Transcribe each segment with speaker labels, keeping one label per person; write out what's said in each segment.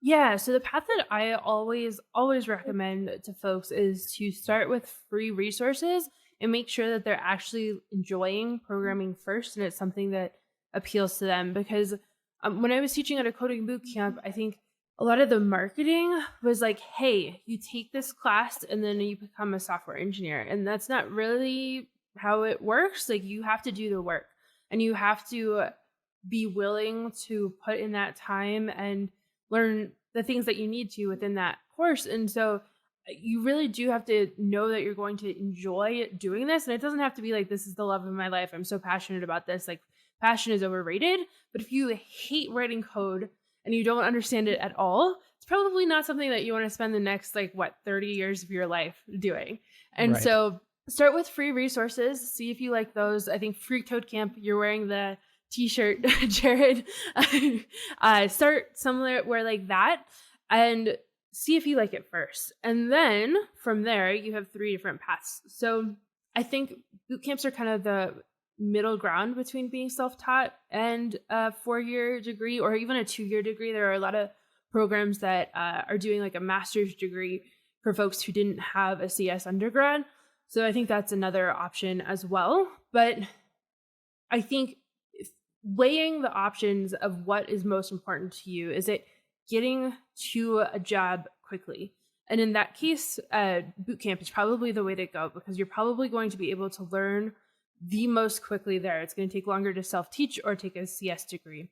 Speaker 1: Yeah, so the path that I always recommend to folks is to start with free resources and make sure that they're actually enjoying programming first and it's something that appeals to them because when I was teaching at a coding boot camp, I think a lot of the marketing was like, "Hey, you take this class and then you become a software engineer." And that's not really how it works. Like you have to do the work and you have to be willing to put in that time and learn the things that you need to within that course. And so you really do have to know that you're going to enjoy doing this. And it doesn't have to be like, this is the love of my life. I'm so passionate about this. Like, passion is overrated. But if you hate writing code and you don't understand it at all, it's probably not something that you want to spend the next, 30 years of your life doing. And
Speaker 2: Right.
Speaker 1: so start with free resources, see if you like those. I think Free Code Camp, you're wearing the t-shirt, Jerod. Start somewhere like that and see if you like it first. And then from there, you have three different paths. So I think boot camps are kind of the middle ground between being self-taught and a 4-year degree or even a 2-year degree. There are a lot of programs that are doing like a master's degree for folks who didn't have a CS undergrad. So I think that's another option as well. But I think weighing the options of what is most important to you, is it getting to a job quickly? And in that case, boot camp is probably the way to go because you're probably going to be able to learn the most quickly there. It's going to take longer to self-teach or take a CS degree.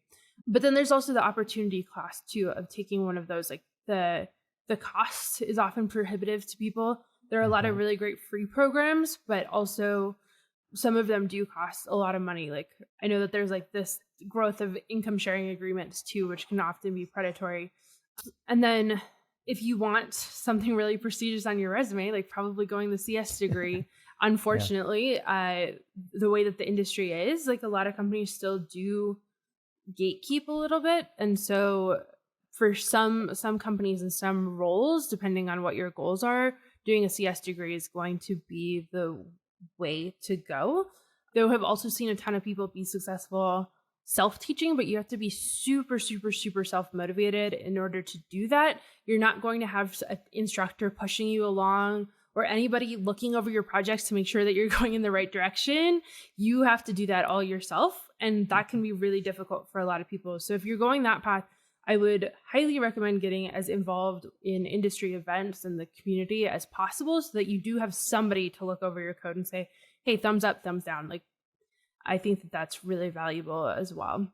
Speaker 1: But then there's also the opportunity cost too of taking one of those. Like the cost is often prohibitive to people. There are a lot of
Speaker 2: Mhm.
Speaker 1: really great free programs, but also some of them do cost a lot of money. Like I know that there's like this growth of income sharing agreements too, which can often be predatory. And then if you want something really prestigious on your resume, like probably going the CS degree,
Speaker 2: Yeah.
Speaker 1: unfortunately, the way that the industry is, like a lot of companies still do gatekeep a little bit. And so for some companies and some roles, depending on what your goals are, doing a CS degree is going to be the way to go. Though I've also seen a ton of people be successful self-teaching, but you have to be super, super, super self-motivated in order to do that. You're not going to have an instructor pushing you along or anybody looking over your projects to make sure that you're going in the right direction. You have to do that all yourself. And that can be really difficult for a lot of people. So if you're going that path, I would highly recommend getting as involved in industry events and the community as possible so that you do have somebody to look over your code and say, hey, thumbs up, thumbs down. Like, I think that that's really valuable as well.